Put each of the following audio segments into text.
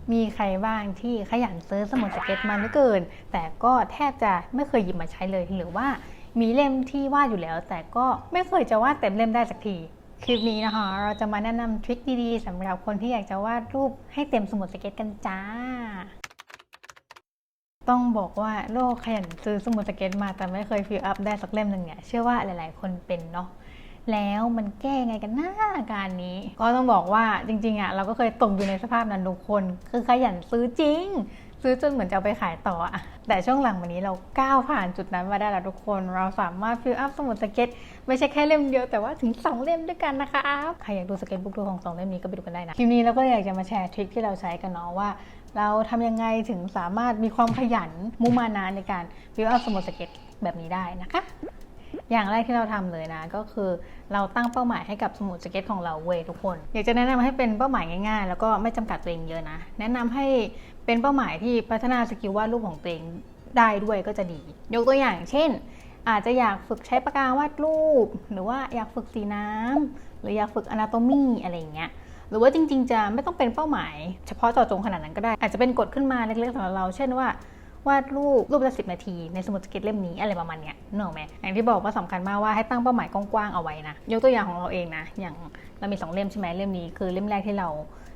มีใครบ้างที่ขยันซื้อสมุดสเก็ตมาเหลือเกินแต่ก็แทบจะไม่เคยหยิบมาใช้เลยหรือว่ามีเล่มที่วาดอยู่แล้วแต่ก็ไม่เคยจะวาดเต็มเล่มได้สักทีคลิปนี้นะคะเราจะมาแนะนำทริคดีๆสำหรับคนที่อยากจะวาดรูปให้เต็มสมุดสเก็ตกันจ้าต้องบอกว่าโลกขยันซื้อสมุดสเก็ตมาแต่ไม่เคยฟิลอัพได้สักเล่มหนึ่งเนี่ยเชื่อว่าหลายๆคนเป็นเนาะแล้วมันแก้ไงกันหน้าการนี้ก็ต้องบอกว่าจริงๆเราก็เคยตกอยู่ในสภาพนั้นทุกคนคือขยันซื้อจริงซื้อจนเหมือนจะเอาไปขายต่อแต่ช่วงหลังวันนี้เราก้าวผ่านจุดนั้นมาได้แล้วทุกคนเราสามารถฟิลอัพสมุดสเก็ตไม่ใช่แค่เล่มเดียวแต่ว่าถึง2เล่มด้วยกันนะคะใครอยากดูสเก็ตบุ๊กทัวร์ของ2เล่มนี้ก็ไปดูกันได้นะคลิปนี้เราก็อยากจะมาแชร์ทริคที่เราใช้กันเนาะว่าเราทำยังไงถึงสามารถมีความขยันมุ่งมานะในการฟิลอัพสมุดสเก็ตแบบนี้ได้นะคะอย่างแรกที่เราทำเลยนะก็คือเราตั้งเป้าหมายให้กับสมุดสเก็ตของเราเว้ยทุกคนอยากจะแนะนำให้เป็นเป้าหมายง่ายๆแล้วก็ไม่จำกัดตัวเองเยอะนะแนะนำให้เป็นเป้าหมายที่พัฒนาสกิลวาดรูปของตัวเองได้ด้วยก็จะดียกตัวอย่างเช่นอาจจะอยากฝึกใช้ปากกาวาดรูปหรือว่าอยากฝึกสีน้ำหรืออยากฝึก anatomy อะไรอย่างเงี้ยหรือว่าจริงๆจะไม่ต้องเป็นเป้าหมายเฉพาะเจาะจงขนาดนั้นก็ได้อาจจะเป็นกฎขึ้นมาเล็กๆสำหรับเราเช่นว่าวาดรูปละ10 นาทีในสมุดสเก็ตเล่มนี้อะไรประมาณเนี้ยนึกออกไหมอย่างที่บอกว่าสำคัญมากว่าให้ตั้งเป้าหมายกว้างๆเอาไว้นะยกตัวอย่างของเราเองนะอย่างเรามี2เล่มใช่ไหมเล่มนี้คือเล่มแรกที่เร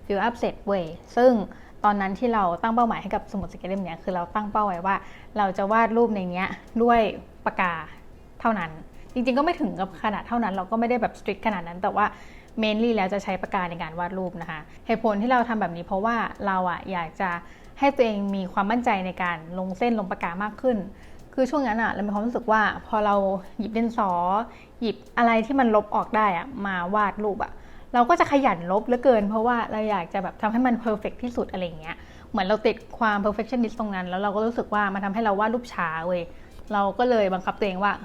าฟิลอัพเสร็จเว้ยซึ่งตอนนั้นที่เราตั้งเป้าหมายให้กับสมุดสเก็ตเล่มนี้คือเราตั้งเป้าไว้ว่าเราจะวาดรูปในเนี้ยด้วยปากกาเท่านั้นจริงๆก็ไม่ถึงกับขนาดเท่านั้นเราก็ไม่ได้แบบสตริกขนาดนั้นแต่ว่าเมนลี่แล้วจะใช้ปากกาในการวาดรูปนะคะเหตุผลที่เราทำแบบนี้เพราะว่าเราอยากจะให้ตัวเองมีความมั่นใจในการลงเส้นลงปากกามากขึ้นคือช่วงนั้นเรามีความรู้สึกว่าพอเราหยิบดินสอหยิบอะไรที่มันลบออกได้มาวาดรูปเราก็จะขยันลบเหลือเกินเพราะว่าเราอยากจะแบบทำให้มันเพอร์เฟกต์ที่สุดอะไรเงี้ยเหมือนเราติดความ perfectionist ตรงนั้นแล้วเราก็รู้สึกว่ามันทำให้เราวาดรูปช้าเว้ยเราก็เลยบังคับตัวเองว่า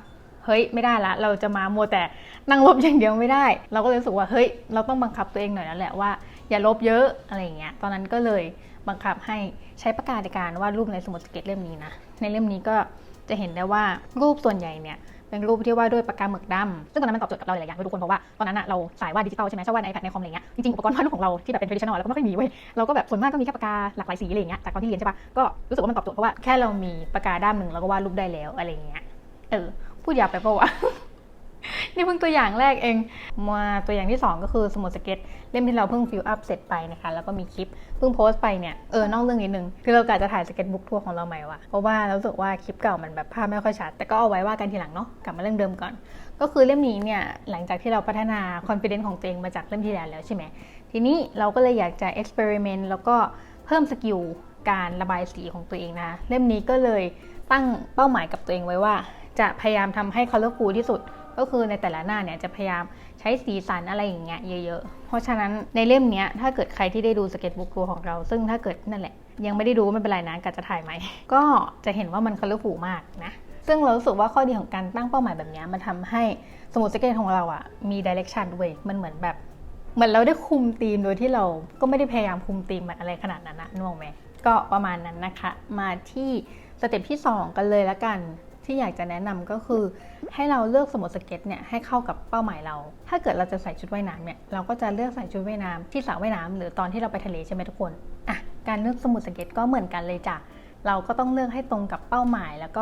เฮ้ยไม่ได้ละเราจะมามัวแต่นั่งลบอย่างเดียวไม่ได้เราก็เลยรู้สึกว่าเฮ้ยเราต้องบังคับตัวเองหน่อยแล้วแหละว่าอย่าลบเยอะอะไรเงี้ยตอนนั้นก็เลยบังคับให้ใช้ปากกาในการวาดรูปในสมุดสเก็ตเล่มนี้นะในเล่มนี้ก็จะเห็นได้ว่ารูปส่วนใหญ่เนี่ยเป็นรูปที่วาดด้วยปากกาหมึกดำซึ่งตอนนั้นมันตอบโจทย์กับเราหลายอย่างทุกคนเพราะว่าตอนนั้นเราสายวาดดิจิตอลใช่ไหมชอบวาดใน iPad ในคอมอะไรเงี้ยจริงๆอุปกรณ์วาดรูปของเราที่แบบเป็น traditional เราก็ไม่ค่อยมีเว้ยเราก็แบบส่วนมากก็มีแค่ปากกาหลากหลายสีอะไรเงี้ยจากตอนที่เรียนใช่ปะก็รู้สึกว่ามันตอบโจทย์เพราะว่าแค่เรามีปากกาด้ามหนึ่งเราก็วาดรูปได้แล้วอะไรเงี้ยพูดยาวไปปะวะ นี่เพิ่งตัวอย่างแรกเองมาตัวอย่างที่2ก็คือสมุดสเก็ตเล่มที่เราเพิ่งฟิลอัพเสร็จไปนะคะแล้วก็มีคลิปเพิ่งโพสต์ไปเนี่ยนอกเรื่องนิดนึงคือเรากะจะถ่ายสเก็ตบุ๊กทัวร์ของเราใหม่ว่ะเพราะว่าเรารู้สึกว่าคลิปเก่ามันแบบภาพไม่ค่อยชัดแต่ก็เอาไว้ว่ากันทีหลังเนาะกลับมาเรื่องเดิมก่อนก็คือเล่มนี้เนี่ยหลังจากที่เราพัฒนาคอนฟิเดนซ์ของตัวเองมาจากเล่มที่แล้วใช่ไหมทีนี้เราก็เลยอยากจะเอ็กซ์เพร์เมนต์แล้วก็เพิ่มสกิลการระบายสีของตัวเองนะเล่มนี้ก็เลยตั้งเป้าหมายกับตัวเองไว้ว่าจะพยายามทำให้ colorful ที่สุดก็คือในแต่ละหน้าเนี่ยจะพยายามใช้สีสันอะไรอย่างเงี้ยเยอะๆเพราะฉะนั้นในเล่มนี้ถ้าเกิดใครที่ได้ดูสเก็ตบุ๊กทัวร์ของเราซึ่งถ้าเกิดนั่นแหละยังไม่ได้ดูไม่เป็นไรนะกะจะถ่ายไหมก็จะเห็นว่ามันคัลเลอร์ฟูลมากนะซึ่งเรารู้สึกว่าข้อดีของการตั้งเป้าหมายแบบนี้มันทำให้สมุดสเก็ตของเรามีดิเรกชันด้วยมันเหมือนแบบเหมือนเราได้คุมธีมโดยที่เราก็ไม่ได้พยายามคุมธีมอะไรขนาดนั้นนะนึกออกไหมก็ประมาณนั้นนะคะมาที่สเต็ปที่2กันเลยละกันที่อยากจะแนะนำก็คือให้เราเลือกสมุดสเก็ตเนี่ยให้เข้ากับเป้าหมายเราถ้าเกิดเราจะใส่ชุดว่ายน้ำเนี่ยเราก็จะเลือกใส่ชุดว่ายน้ำที่สระว่ายน้ำหรือตอนที่เราไปทะเลใช่ไหมทุกคนการเลือกสมุดสเก็ตก็เหมือนกันเลยจ้ะเราก็ต้องเลือกให้ตรงกับเป้าหมายแล้วก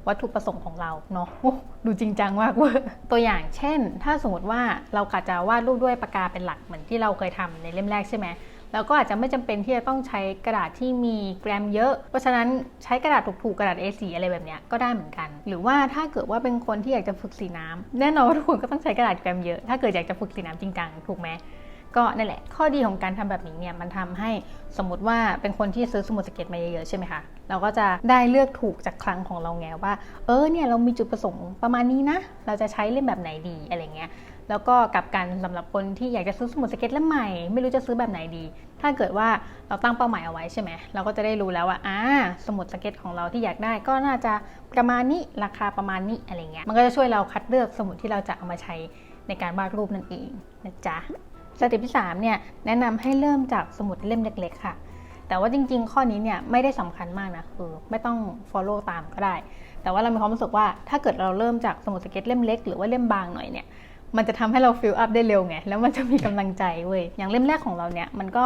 ็วัตถุประสงค์ของเราเนาะดูจริงจังมากเว้ยตัวอย่างเช่นถ้าสมมติว่าเรากะจะวาดรูปด้วยปากกาเป็นหลักเหมือนที่เราเคยทำในเล่มแรกใช่ไหมแล้วก็อาจจะไม่จำเป็นที่จะต้องใช้กระดาษที่มีแกรมเยอะเพราะฉะนั้นใช้กระดาษถูกๆกระดาษ A4 อะไรแบบนี้ก็ได้เหมือนกันหรือว่าถ้าเกิดว่าเป็นคนที่อยากจะฝึกสีน้ำแน่นอนว่าทุกคนก็ต้องใช้กระดาษแกรมเยอะถ้าเกิดอยากจะฝึกสีน้ำจริงจังถูกไหมก็นั่นแหละข้อดีของการทำแบบนี้เนี่ยมันทำให้สมมติว่าเป็นคนที่ซื้อสมุดสเก็ตมาเยอะๆใช่ไหมคะเราก็จะได้เลือกถูกจากคลังของเราไงว่าเนี่ยเรามีจุดประสงค์ประมาณนี้นะเราจะใช้เล่มแบบไหนดีอะไรเงี้ยแล้วก็กับการสำหรับคนที่อยากจะซื้อสมุดสเก็ตเล่มใหม่ไม่รู้จะซื้อแบบไหนดีถ้าเกิดว่าเราตั้งเป้าหมายเอาไว้ใช่ไหมเราก็จะได้รู้แล้วว่าสมุดสเก็ตของเราที่อยากได้ก็น่าจะประมาณนี้ราคาประมาณนี้อะไรเงี้ยมันก็จะช่วยเราคัดเลือกสมุดที่เราจะเอามาใช้ในการวาดรูปนั่นเองนะจ๊ะสเต็ปที่3เนี่ยแนะนำให้เริ่มจากสมุดเล่มเล็กๆค่ะแต่ว่าจริงๆข้อนี้เนี่ยไม่ได้สำคัญมากนะคือไม่ต้อง follow ตามก็ได้แต่ว่าเรามีความรู้สึกว่าถ้าเกิดเราเริ่มจากสมุดสเก็ตเล่มเล็กหรือว่าเล่มบางหน่อยเนี่ยมันจะทำให้เราฟิลอัพได้เร็วไงแล้วมันจะมีกำลังใจเว้ยอย่างเล่มแรกของเราเนี่ยมันก็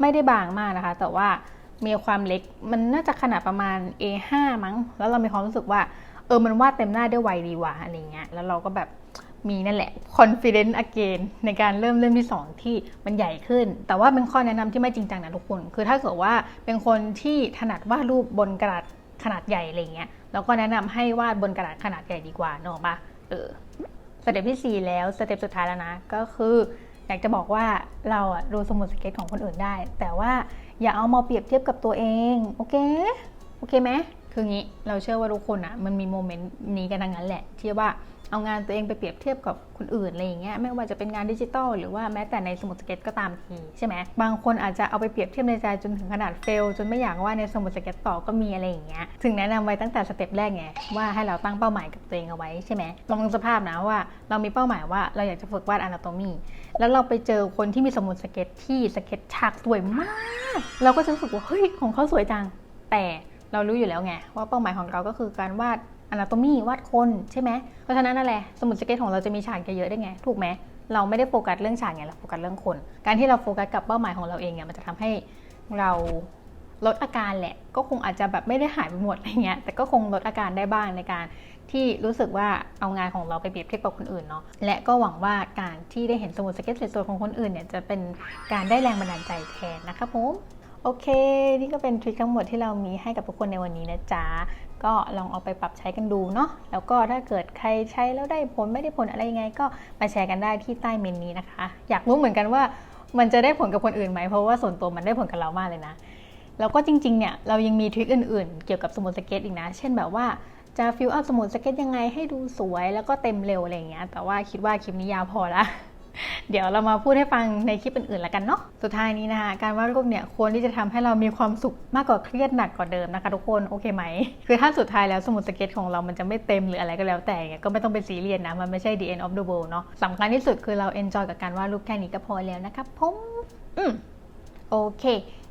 ไม่ได้บางมากนะคะแต่ว่ามีความเล็กมันน่าจะขนาดประมาณ A5 มั้งแล้วเรามีความรู้สึกว่ามันวาดเต็มหน้าได้ไวดีว่ะอะไรเงี้ยแล้วเราก็แบบมีนั่นแหละ confidence again ในการเริ่มเล่มที่2ที่มันใหญ่ขึ้นแต่ว่าเป็นข้อแนะนำที่ไม่จริงจังนะทุกคนคือถ้าเกิดว่าเป็นคนที่ถนัดวาดรูปบนกระดาษขนาดใหญ่อะไรเงี้ยเราก็แนะนำให้วาดบนกระดาษขนาดใหญ่ดีกว่าเนอะปะสเต็ปที่4แล้วสเต็ปสุดท้ายแล้วนะก็คืออยากจะบอกว่าเราดูสมุดสเก็ตของคนอื่นได้แต่ว่าอย่าเอามาเปรียบเทียบกับตัวเองโอเคไหมคืองี้เราเชื่อว่าทุกคนมันมีโมเมนต์นี้กันทั้งนั้นแหละที่ว่าเอางานตัวเองไปเปรียบเทียบกับคนอื่นอะไรอย่างเงี้ยไม่ว่าจะเป็นงานดิจิตอลหรือว่าแม้แต่ในสมุดสเก็ตก็ตามทีใช่ไหมบางคนอาจจะเอาไปเปรียบเทียบในใจจนถึงขนาดเฟลจนไม่อยากว่าในสมุดสเก็ตต่อก็มีอะไรอย่างเงี้ยถึงแนะนำไว้ตั้งแต่สเต็ปแรกไงว่าให้เราตั้งเป้าหมายกับตัวเองเอาไว้ใช่ไหมลองสภาพนะว่าเรามีเป้าหมายว่าเราอยากจะฝึกวาดอนาโตมีแล้วเราไปเจอคนที่มีสมุดสเก็ตที่สเก็ตฉากสวยมากเราก็จะรู้สึกว่าเฮ้ยของเขาสวยจังแต่เรารู้อยู่แล้วไงว่าเป้าหมายของเราก็คือการวาดอนาโตมีวาดคนใช่ไหมเพราะฉะนั้นนั่นแหละสมุดสเก็ตของเราจะมีฉากเยอะๆได้ไงถูกไหมเราไม่ได้โฟกัสเรื่องฉากไงเราโฟกัสเรื่องคนการที่เราโฟกัสกับเป้าหมายของเราเองเนี่ยมันจะทำให้เราลดอาการแหละก็คงอาจจะแบบไม่ได้หายไปหมดอะไรเงี้ยแต่ก็คงลดอาการได้บ้างในการที่รู้สึกว่าเอางานของเราไปเปรียบเทียบกับคนอื่นเนาะและก็หวังว่าการที่ได้เห็นสมุดสเก็ตสวยๆของคนอื่นเนี่ยจะเป็นการได้แรงบันดาลใจแทนนะคะผมโอเคนี่ก็เป็นทริคทั้งหมดที่เรามีให้กับทุกคนในวันนี้นะจ๊ะก็ลองเอาไปปรับใช้กันดูเนาะแล้วก็ถ้าเกิดใครใช้แล้วได้ผลไม่ได้ผลอะไรยังไงก็มาแชร์กันได้ที่ใต้เมนนี้นะคะอยากรู้เหมือนกันว่ามันจะได้ผลกับคนอื่นไหมเพราะว่าส่วนตัวมันได้ผลกับเรามากเลยนะแล้วก็จริงๆเนี่ยเรายังมีทริคอื่นๆเกี่ยวกับสมุดสเก็ตอีกนะเช่นแบบว่าจะฟิลอัพสมุดสเก็ตยังไงให้ดูสวยแล้วก็เต็มเร็วอะไรอย่างเงี้ยแต่ว่าคิดว่าคลิปนี้ยาวพอละเดี๋ยวเรามาพูดให้ฟังในคลิปอื่นๆแล้วกันเนาะสุดท้ายนี้นะคะการวาดรูปเนี่ยควรที่จะทำให้เรามีความสุขมากกว่าเครียดหนักกว่าเดิมนะคะทุกคนโอเคไหมคือถ้าสุดท้ายแล้วสมุดสเก็ตของเรามันจะไม่เต็มหรืออะไรก็แล้วแต่ก็ไม่ต้องไปซีเรียสนะมันไม่ใช่ the end of the world เนาะสำคัญที่สุดคือเรา enjoy กับการวาดรูปแค่นี้ก็พอแล้วนะคะผมโอเค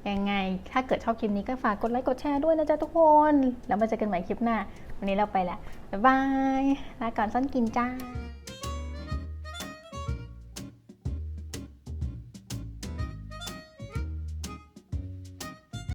ยังไงถ้าเกิดชอบคลิปนี้ก็ฝากกดไลค์กดแชร์ด้วยนะจ๊ะทุกคนแล้วมาเจอกันใหม่คลิปหน้าวันนี้เราไปละบ๊ายบายลาก่อนซ่อนกินจ้า